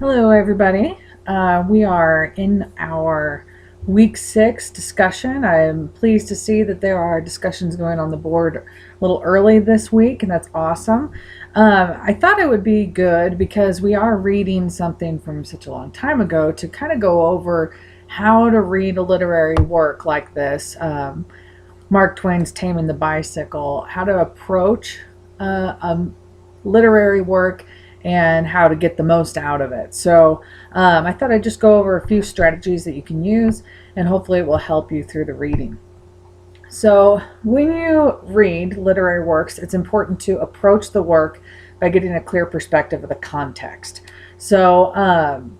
Hello, everybody. We are in our week 6 discussion. I am pleased to see that there are discussions going on the board a little early this week, and that's awesome. I thought it would be good because we are reading something from such a long time ago to kind of go over how to read a literary work like this. Mark Twain's Taming the Bicycle, how to approach a literary work and how to get the most out of it. So I thought I'd just go over a few strategies that you can use, and hopefully it will help you through the reading. So when you read literary works, it's important to approach the work by getting a clear perspective of the context. So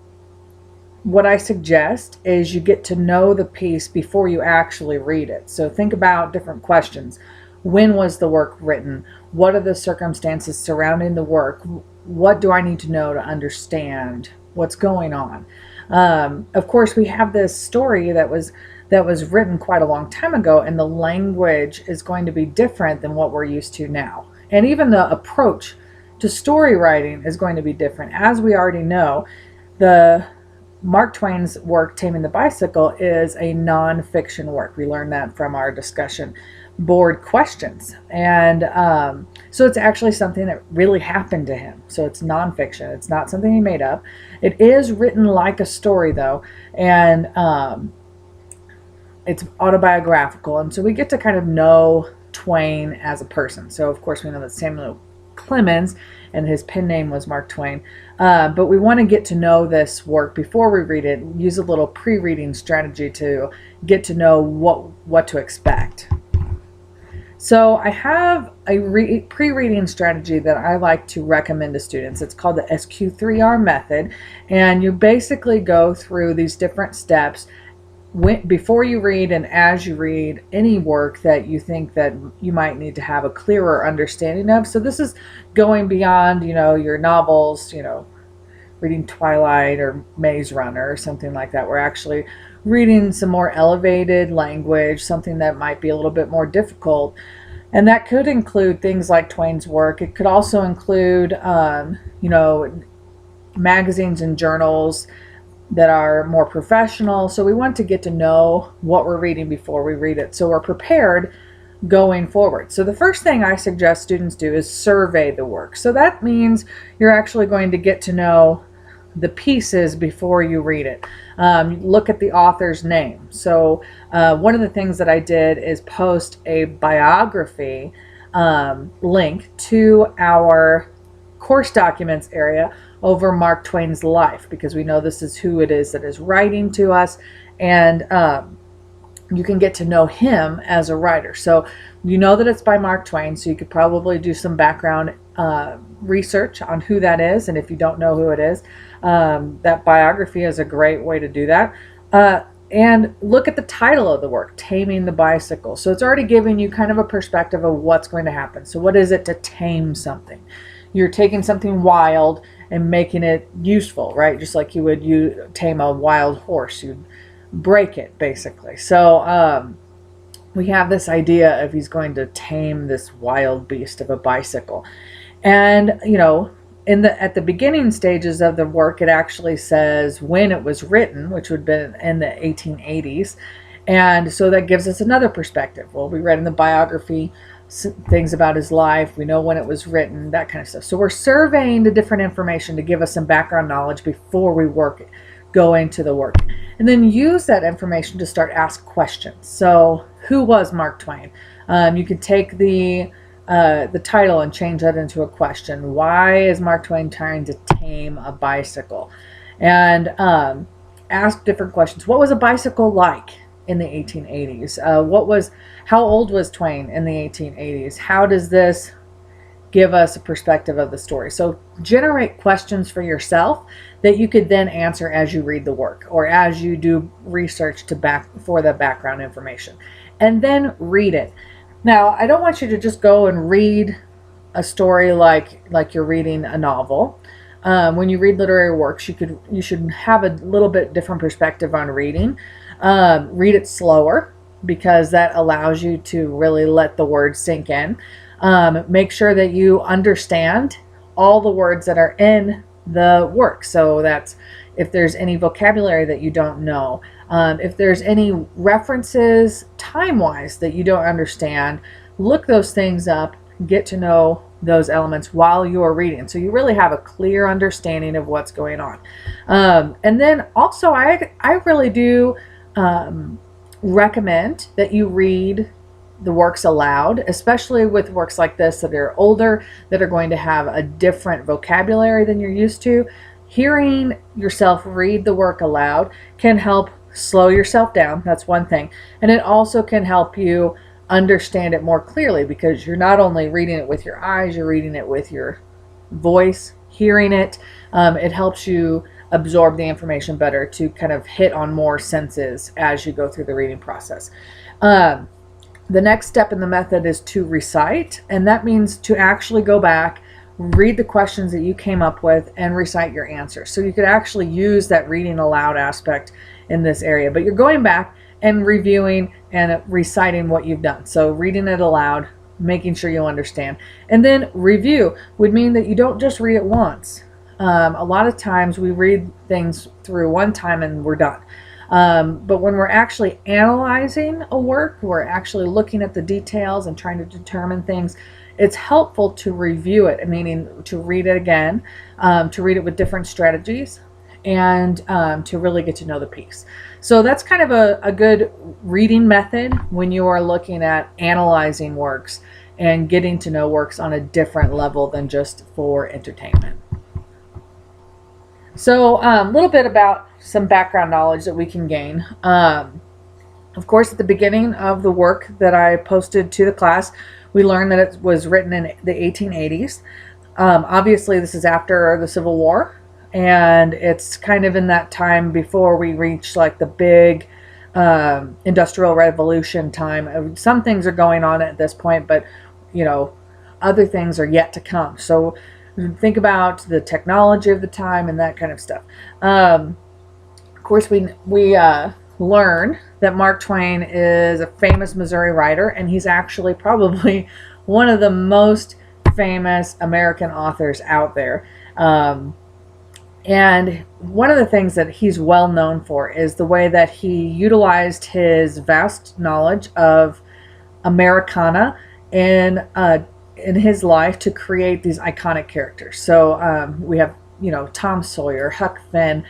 what I suggest is you get to know the piece before you actually read it. So think about different questions. When was the work written? What are the circumstances surrounding the work? What do I need to know to understand what's going on? Of course, we have this story that was written quite a long time ago, and the language is going to be different than what we're used to now. And even the approach to story writing is going to be different. As we already know, the Mark Twain's work, Taming the Bicycle, is a nonfiction work. We learned that from our discussion board questions. And so it's actually something that really happened to him. So it's nonfiction. It's not something he made up. It is written like a story, though, and it's autobiographical. And so we get to kind of know Twain as a person. So, of course, we know that Samuel Clemens and his pen name was Mark Twain. But we want to get to know this work before we read it. Use a little pre-reading strategy to get to know what to expect. So I have a pre-reading strategy that I like to recommend to students. It's called the SQ3R method, and you basically go through these different steps before you read and as you read any work that you think that you might need to have a clearer understanding of. So this is going beyond, your novels, reading Twilight or Maze Runner or something like that. We're actually reading some more elevated language, something that might be a little bit more difficult. And that could include things like Twain's work. It could also include, magazines and journals that are more professional. So we want to get to know what we're reading before we read it, so we're prepared going forward. So the first thing I suggest students do is survey the work. So that means you're actually going to get to know the pieces before you read it. Look at the author's name. So one of the things that I did is post a biography link to our course documents area over Mark Twain's life, because we know this is who it is that is writing to us, and you can get to know him as a writer. So you know that it's by Mark Twain, so you could probably do some background research on who that is, and if you don't know who it is, that biography is a great way to do that. And look at the title of the work, Taming the Bicycle. So it's already giving you kind of a perspective of what's going to happen. So what is it to tame something? You're taking something wild and making it useful, right? Just like you would tame a wild horse. You'd break it, basically. So we have this idea of he's going to tame this wild beast of a bicycle. And, at the beginning stages of the work, it actually says when it was written, which would have been in the 1880s. And so that gives us another perspective. Well, we read in the biography things about his life. We know when it was written, that kind of stuff. So we're surveying the different information to give us some background knowledge before we go into the work. And then use that information to start ask questions. So who was Mark Twain? You could take the title and change that into a question. Why is Mark Twain trying to tame a bicycle? And ask different questions. What was a bicycle like in the 1880s? How old was Twain in the 1880s? How does this give us a perspective of the story? So generate questions for yourself that you could then answer as you read the work or as you do research for the background information, and then read it. Now, I don't want you to just go and read a story like you're reading a novel. When you read literary works, you should have a little bit different perspective on reading. Read it slower, because that allows you to really let the words sink in. Make sure that you understand all the words that are in the work. So that's if there's any vocabulary that you don't know, if there's any references time-wise that you don't understand, look those things up, get to know those elements while you're reading. So you really have a clear understanding of what's going on. And then also I really do recommend that you read the works aloud, especially with works like this that are older, that are going to have a different vocabulary than you're used to. Hearing yourself read the work aloud can help slow yourself down. That's one thing. And it also can help you understand it more clearly, because you're not only reading it with your eyes, you're reading it with your voice, hearing it. It helps you absorb the information better, to kind of hit on more senses as you go through the reading process. The next step in the method is to recite, and that means to actually go back, read the questions that you came up with, and recite your answers. So you could actually use that reading aloud aspect in this area, but you're going back and reviewing and reciting what you've done. So reading it aloud, making sure you understand. And then review would mean that you don't just read it once. A lot of times we read things through one time and we're done. But when we're actually analyzing a work, we're actually looking at the details and trying to determine things. It's helpful to review it, meaning to read it again, to read it with different strategies, and to really get to know the piece. So that's kind of a good reading method when you are looking at analyzing works and getting to know works on a different level than just for entertainment. So a little bit about some background knowledge that we can gain. Of course, at the beginning of the work that I posted to the class, we learned that it was written in the 1880s. Obviously, this is after the Civil War, and it's kind of in that time before we reach like the big Industrial Revolution time. Some things are going on at this point, but other things are yet to come. So think about the technology of the time and that kind of stuff. Of course, we learn that Mark Twain is a famous Missouri writer, and he's actually probably one of the most famous American authors out there. And one of the things that he's well known for is the way that he utilized his vast knowledge of Americana in his life to create these iconic characters. So we have, Tom Sawyer, Huck Finn,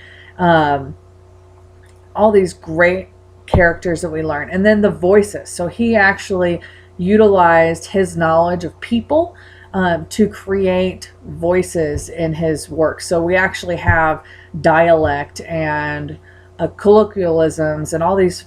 all these great characters that we learn. And then the voices. So he actually utilized his knowledge of people to create voices in his work. So we actually have dialect and colloquialisms and all these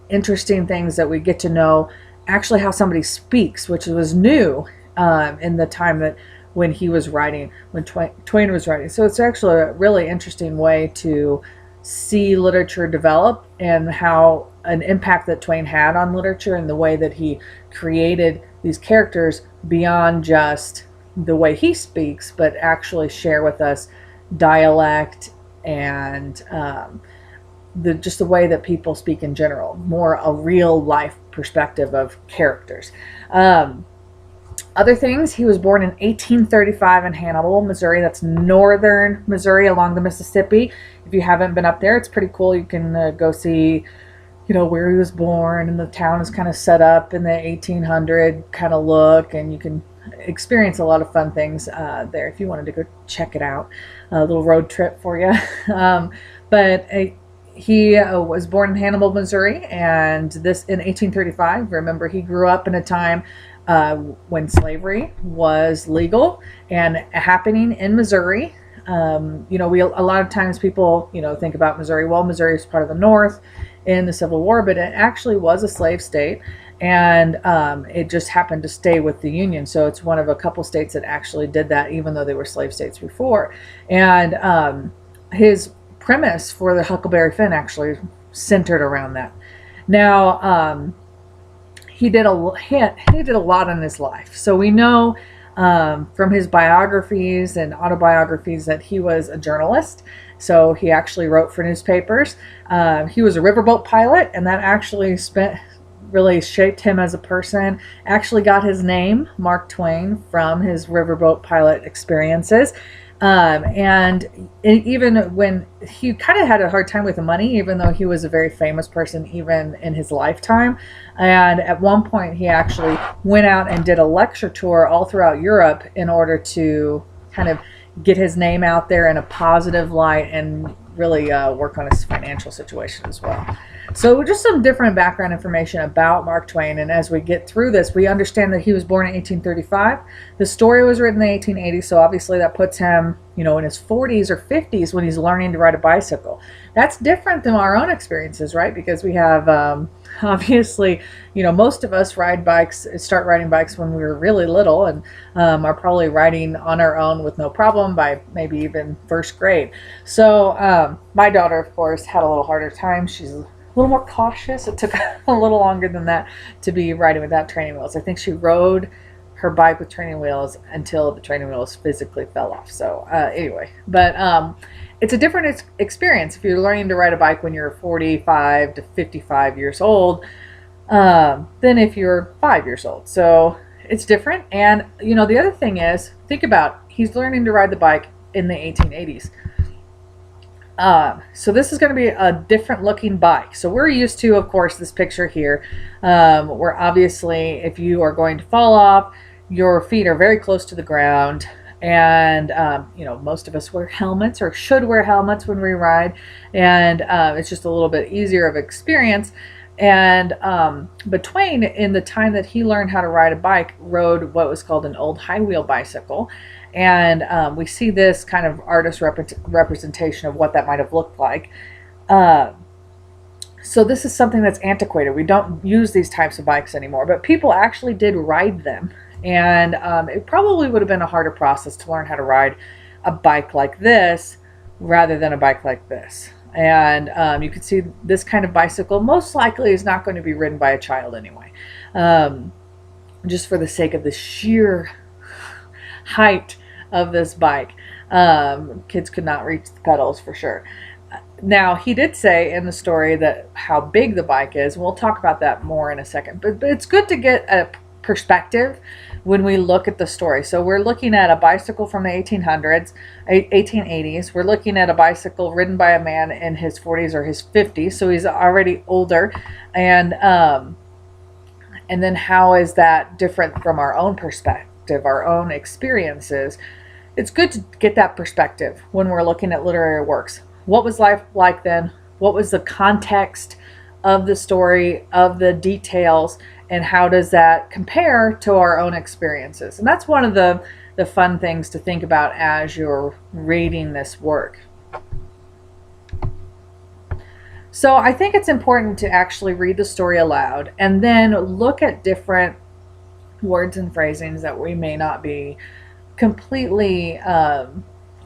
interesting things that we get to know actually how somebody speaks, which was new in the time that when he was writing, when Twain was writing. So it's actually a really interesting way to see literature develop, and how an impact that Twain had on literature, and the way that he created these characters beyond just the way he speaks, but actually share with us dialect and just the way that people speak in general, more a real life perspective of characters. Other things, he was born in 1835 in Hannibal, Missouri. That's northern Missouri along the Mississippi. If you haven't been up there, it's pretty cool. You can go see, where he was born, and the town is kind of set up in the 1800 kind of look, and you can experience a lot of fun things there if you wanted to go check it out. A little road trip for you. But he was born in Hannibal, Missouri, and this in 1835. Remember, he grew up in a time when slavery was legal and happening in Missouri. A lot of times people, think about Missouri. Well, Missouri is part of the North in the Civil War, but it actually was a slave state, and it just happened to stay with the Union. So it's one of a couple states that actually did that, even though they were slave states before. And his premise for the Huckleberry Finn actually centered around that. Now, he did a lot in his life. So we know from his biographies and autobiographies that he was a journalist. So he actually wrote for newspapers. He was a riverboat pilot, and that actually really shaped him as a person. Actually got his name, Mark Twain, from his riverboat pilot experiences. And even when he kind of had a hard time with the money, even though he was a very famous person, even in his lifetime. And at one point, he actually went out and did a lecture tour all throughout Europe in order to kind of get his name out there in a positive light and really work on his financial situation as well. So just some different background information about Mark Twain. And as we get through this, we understand that he was born in 1835. The story was written in the 1880s, so obviously that puts him, in his 40s or 50s when he's learning to ride a bicycle. That's different than our own experiences, right? Because we have, obviously, most of us start riding bikes when we were really little, and are probably riding on our own with no problem by maybe even first grade. So my daughter, of course, had a little harder time. She's a little more cautious. It took a little longer than that to be riding without training wheels. I think she rode her bike with training wheels until the training wheels physically fell off. So anyway, but it's a different experience if you're learning to ride a bike when you're 45 to 55 years old than if you're 5 years old. So it's different. And the other thing is, think about, he's learning to ride the bike in the 1880s. So this is going to be a different looking bike. So we're used to, of course, this picture here, where obviously if you are going to fall off, your feet are very close to the ground. And, most of us wear helmets or should wear helmets when we ride. And it's just a little bit easier of experience. And but Twain, in the time that he learned how to ride a bike, rode what was called an old high wheel bicycle. And we see this kind of artist representation of what that might have looked like. So this is something that's antiquated. We don't use these types of bikes anymore, but people actually did ride them. And it probably would have been a harder process to learn how to ride a bike like this rather than a bike like this. And you can see this kind of bicycle most likely is not going to be ridden by a child anyway, just for the sake of the sheer height of this bike. Kids could not reach the pedals for sure. Now, he did say in the story that how big the bike is. And we'll talk about that more in a second. But it's good to get a perspective when we look at the story. So we're looking at a bicycle from the 1880s. We're looking at a bicycle ridden by a man in his 40s or his 50s. So he's already older. And then how is that different from our own perspective, our own experiences? It's good to get that perspective when we're looking at literary works. What was life like then? What was the context of the story, of the details, and how does that compare to our own experiences? And that's one of the fun things to think about as you're reading this work. So I think it's important to actually read the story aloud and then look at different words and phrasings that we may not be completely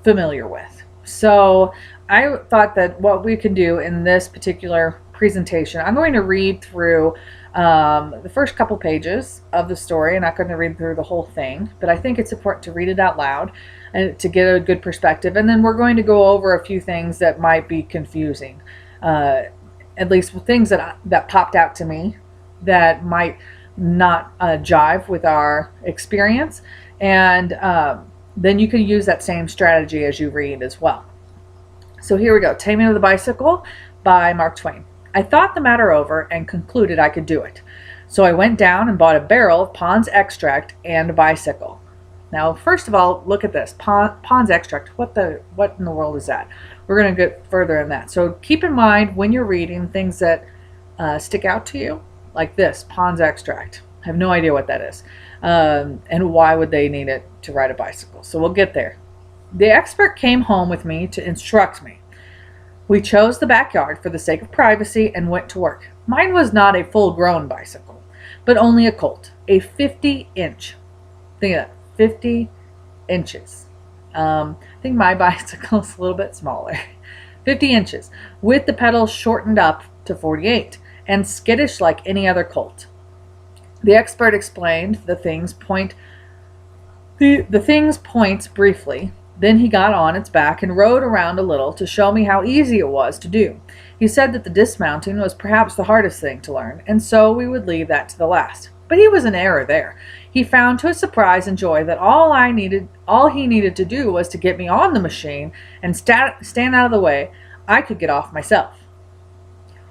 familiar with. So I thought that what we can do in this particular presentation, I'm going to read through the first couple pages of the story. I'm not going to read through the whole thing, but I think it's important to read it out loud and to get a good perspective. And then we're going to go over a few things that might be confusing, at least things that popped out to me that might not jive with our experience. And then you can use that same strategy as you read as well. So here we go. Taming of the Bicycle by Mark Twain. I thought the matter over and concluded I could do it. So I went down and bought a barrel of Pond's extract and a bicycle. Now, first of all, look at this. Pond's extract. What in the world is that? We're going to get further in that. So keep in mind when you're reading things that stick out to you, like this, Pond's extract. I have no idea what that is. And why would they need it to ride a bicycle? So we'll get there. The expert came home with me to instruct me. We chose the backyard for the sake of privacy and went to work. Mine was not a full-grown bicycle, but only a colt, a 50-inch. Think of that, 50 inches. I think my bicycle is a little bit smaller. 50 inches, with the pedals shortened up to 48, and skittish like any other colt. The expert explained the thing's points briefly. Then he got on its back and rode around a little to show me how easy it was to do. He said that the dismounting was perhaps the hardest thing to learn, and so we would leave that to the last. But he was in error there. He found to his surprise and joy that all he needed to do was to get me on the machine and stand out of the way. I could get off myself.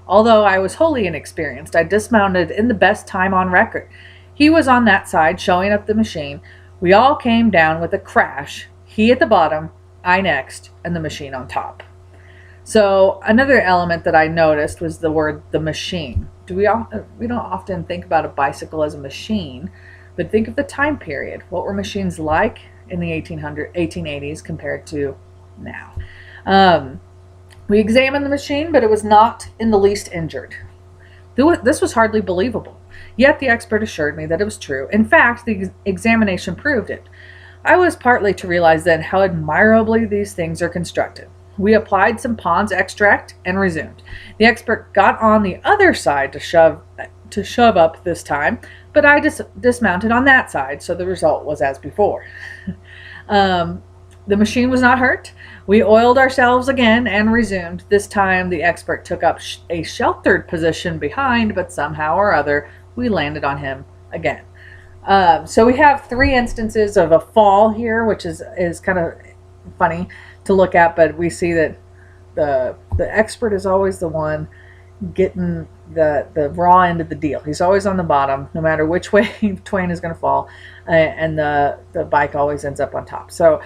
Although I was wholly inexperienced, I dismounted in the best time on record. He was on that side, showing up the machine. We all came down with a crash. He at the bottom, I next, and the machine on top. So another element that I noticed was the word "the machine." We don't often think about a bicycle as a machine, but think of the time period. What were machines like in the 1880s compared to now? We examined the machine, but it was not in the least injured. This was hardly believable. Yet the expert assured me that it was true. In fact, the examination proved it. I was partly to realize then how admirably these things are constructed. We applied some Pond's extract and resumed. The expert got on the other side to shove up this time, but I dismounted on that side, so the result was as before. The machine was not hurt. We oiled ourselves again and resumed. This time the expert took up a sheltered position behind, but somehow or other we landed on him again. So we have 3 instances of a fall here, which is kind of funny to look at, but we see that the expert is always the one getting the raw end of the deal. He's always on the bottom, no matter which way Twain is going to fall, and the bike always ends up on top. So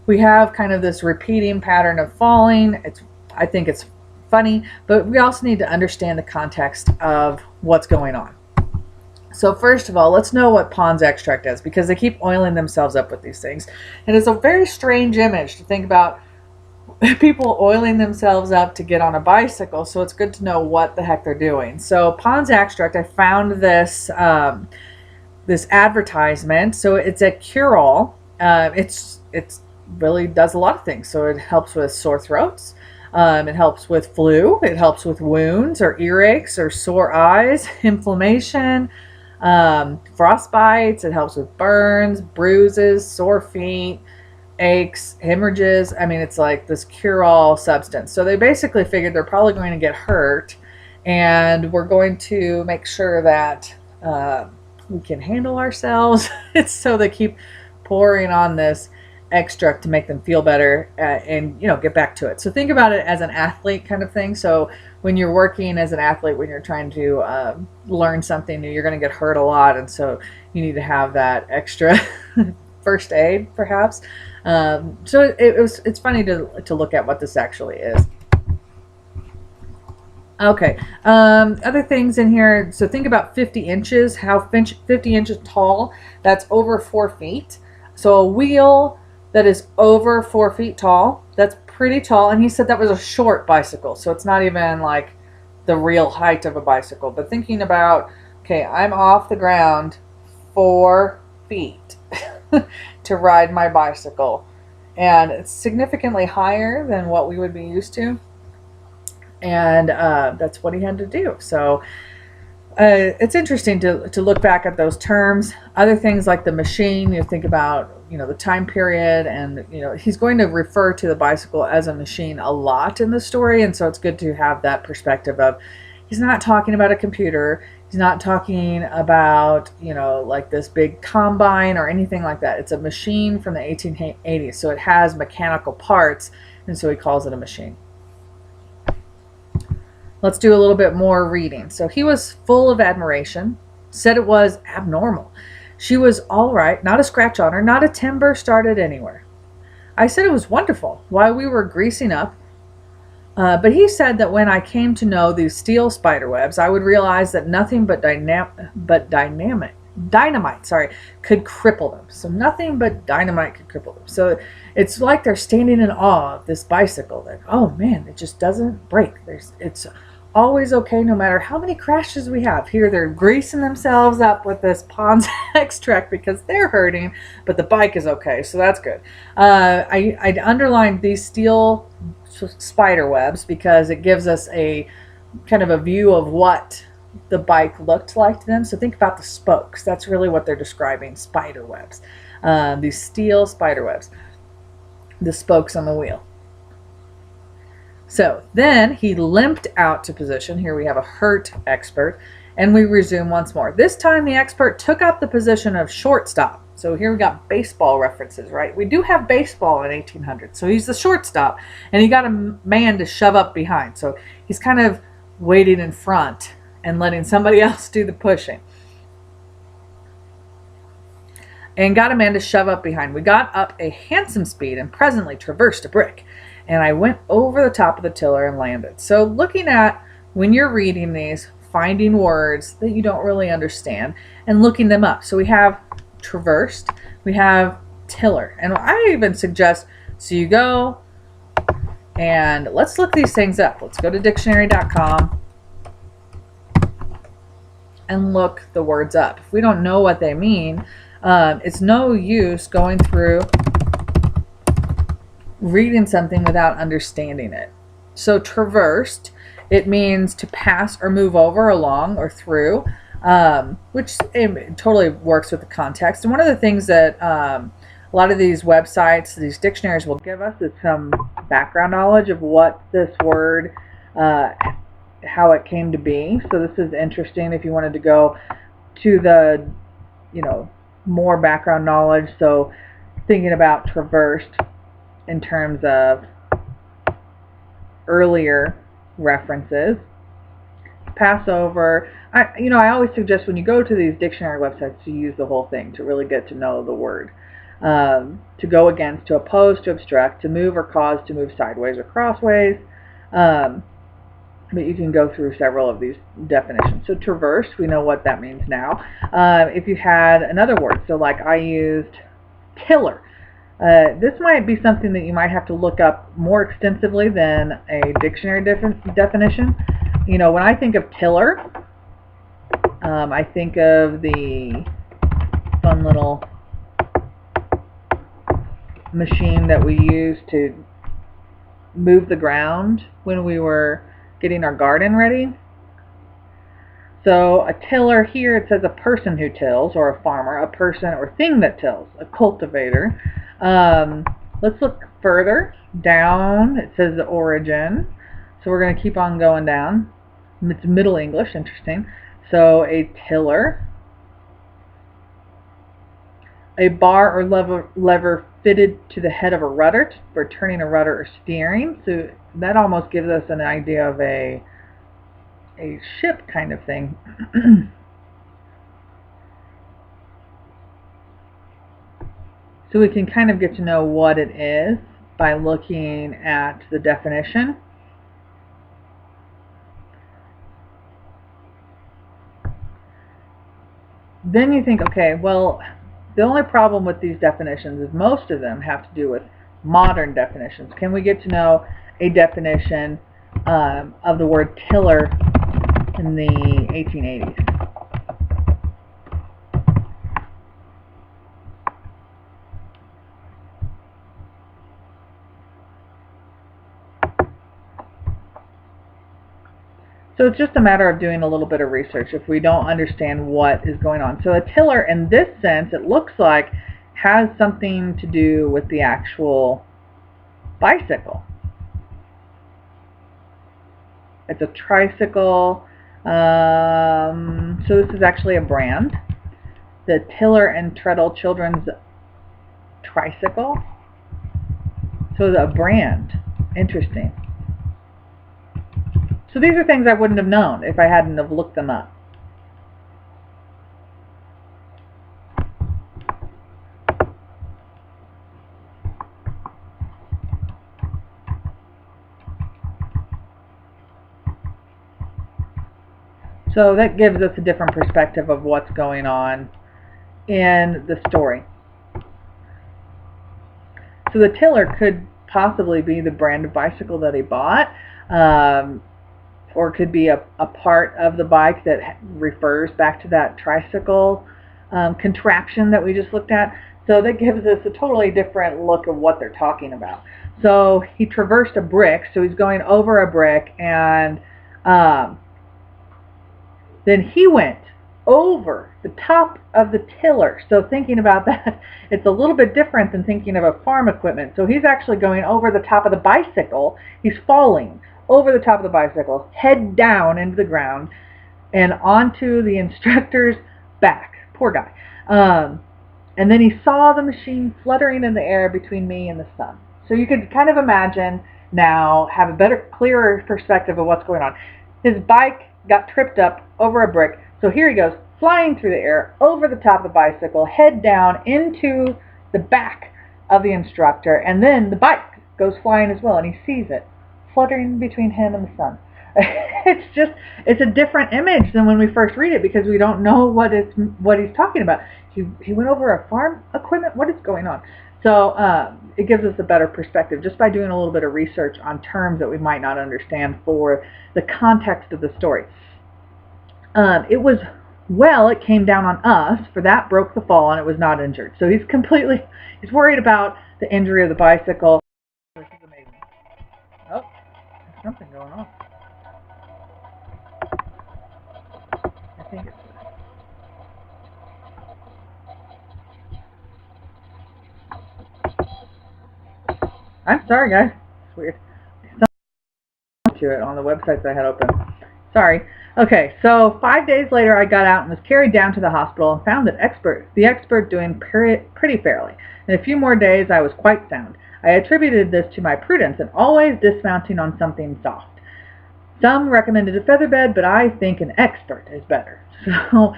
we have kind of this repeating pattern of falling. I think it's funny, but we also need to understand the context of what's going on. So first of all, let's know what Pond's extract is, because they keep oiling themselves up with these things. And it's a very strange image to think about people oiling themselves up to get on a bicycle, so it's good to know what the heck they're doing. So Pond's extract, I found this this advertisement. So it's a cure-all. It's really does a lot of things. So it helps with sore throats. It helps with flu. It helps with wounds or earaches or sore eyes, inflammation, frostbites. It helps with burns, bruises, sore feet, aches, hemorrhages. I mean, it's like this cure-all substance. So they basically figured they're probably going to get hurt, and we're going to make sure that we can handle ourselves. So they keep pouring on this extract to make them feel better and get back to it. So think about it as an athlete kind of thing. So when you're working as an athlete, when you're trying to learn something new, you're going to get hurt a lot, and so you need to have that extra first aid, perhaps. So it's funny to look at what this actually is. Okay, other things in here. So think about 50 inches, how 50 inches tall, that's over 4 feet. So a wheel that is over 4 feet tall, that's pretty tall. And he said that was a short bicycle, so it's not even like the real height of a bicycle. But thinking about, okay, I'm off the ground 4 feet to ride my bicycle, and it's significantly higher than what we would be used to, and that's what he had to do. So it's interesting to look back at those terms. Other things like the machine, you think about the time period, and he's going to refer to the bicycle as a machine a lot in the story, and so it's good to have that perspective of he's not talking about a computer. He's not talking about, like this big combine or anything like that. It's a machine from the 1880s, so it has mechanical parts, and so he calls it a machine. Let's do a little bit more reading. So he was full of admiration, said it was abnormal. She was all right, not a scratch on her, not a timber started anywhere. I said it was wonderful while we were greasing up. But he said that when I came to know these steel spider webs, I would realize that nothing but dynamite could cripple them. So nothing but dynamite could cripple them. So it's like they're standing in awe of this bicycle. That, oh man, it just doesn't break. It's always okay, no matter how many crashes we have. Here they're greasing themselves up with this Pond's extract because they're hurting, but the bike is okay, so that's good. I underlined these steel spider webs because it gives us a kind of a view of what the bike looked like to them. So think about the spokes. That's really what they're describing, spider webs. These steel spider webs, the spokes on the wheel. So then he limped out to position. Here we have a hurt expert, And we resume once more. This time the expert took up the position of shortstop. So here we got baseball references, right? We do have baseball in 1800. So he's the shortstop, and he got a man to shove up behind. So he's kind of waiting in front and letting somebody else do the pushing. And got a man to shove up behind. We got up a handsome speed and presently traversed a brick. And I went over the top of the tiller and landed. So looking at, when you're reading these, finding words that you don't really understand and looking them up. So we have traversed, we have tiller. And I even suggest, so you go and let's look these things up. Let's go to dictionary.com and look the words up. If we don't know what they mean, it's no use going through reading something without understanding it. So traversed, it means to pass or move over, along, or through, which it totally works with the context. And one of the things that a lot of these websites, these dictionaries will give us is some background knowledge of what this word, how it came to be. So this is interesting if you wanted to go to the, more background knowledge. So thinking about traversed in terms of earlier references, Passover. I always suggest when you go to these dictionary websites to use the whole thing to really get to know the word. To go against, to oppose, to obstruct, to move or cause to move sideways or crossways. But you can go through several of these definitions. So traverse, we know what that means now. If you had another word, so like I used tiller. This might be something that you might have to look up more extensively than a dictionary definition. When I think of tiller, I think of the fun little machine that we use to move the ground when we were getting our garden ready. So a tiller here, it says a person who tills, or a farmer, a person or thing that tills, a cultivator. Let's look further down. It says the origin. So we're going to keep on going down. It's Middle English, interesting. So a tiller, a bar or lever fitted to the head of a rudder for turning a rudder or steering. So that almost gives us an idea of a ship kind of thing. So we can kind of get to know what it is by looking at the definition. Then you think, okay, well, the only problem with these definitions is most of them have to do with modern definitions. Can we get to know a definition of the word tiller in the 1880s? So it's just a matter of doing a little bit of research if we don't understand what is going on. So a tiller, in this sense, it looks like has something to do with the actual bicycle. It's a tricycle. So this is actually a brand. The Tiller and Treadle Children's Tricycle. So the brand. Interesting. So these are things I wouldn't have known if I hadn't have looked them up. So that gives us a different perspective of what's going on in the story. So the tiller could possibly be the brand of bicycle that he bought, or could be a part of the bike that refers back to that tricycle contraption that we just looked at. So that gives us a totally different look of what they're talking about. So he traversed a brick, so he's going over a brick, and then he went over the top of the tiller. So thinking about that, it's a little bit different than thinking of a farm equipment. So he's actually going over the top of the bicycle. He's falling over the top of the bicycle, head down into the ground. and onto the instructor's back. Poor guy. And then he saw the machine fluttering in the air between me and the sun. So you could kind of imagine now, have a better, clearer perspective of what's going on. His bike got tripped up over a brick, so here he goes, flying through the air, over the top of the bicycle, head down into the back of the instructor, and then the bike goes flying as well, and he sees it, fluttering between him and the sun. It's a different image than when we first read it, because we don't know what he's talking about. He went over a farm equipment? What is going on? So it gives us a better perspective just by doing a little bit of research on terms that we might not understand for the context of the story. It came down on us, for that broke the fall and it was not injured. So he's worried about the injury of the bicycle. This is amazing. Oh, there's something going on. I think it's... I'm sorry, guys. It's weird. To it on the websites I had open. Sorry. Okay, so 5 days later I got out and was carried down to the hospital and found the expert doing pretty fairly. In a few more days I was quite sound. I attributed this to my prudence and always dismounting on something soft. Some recommended a featherbed, but I think an expert is better. So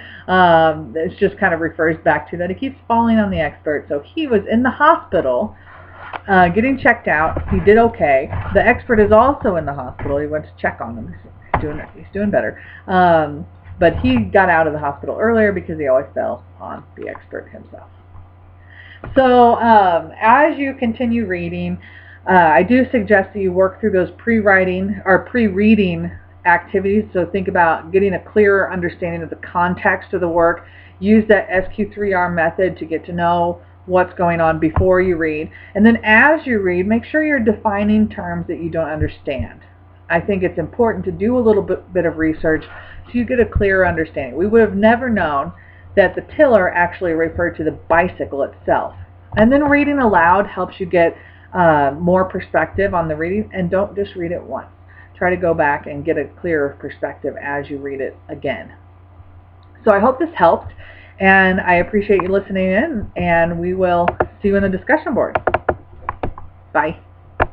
this just kind of refers back to that he keeps falling on the expert. So he was in the hospital getting checked out. He did okay. The expert is also in the hospital. He went to check on him. He's doing better. But he got out of the hospital earlier because he always fell on the expert himself. So as you continue reading, I do suggest that you work through those pre-reading activities. So think about getting a clearer understanding of the context of the work. Use that SQ3R method to get to know what's going on before you read. And then as you read, make sure you're defining terms that you don't understand. I think it's important to do a little bit of research so you get a clearer understanding. We would have never known that the tiller actually referred to the bicycle itself. And then reading aloud helps you get more perspective on the reading, and don't just read it once. Try to go back and get a clearer perspective as you read it again. So I hope this helped, and I appreciate you listening in, and we will see you in the discussion board. Bye.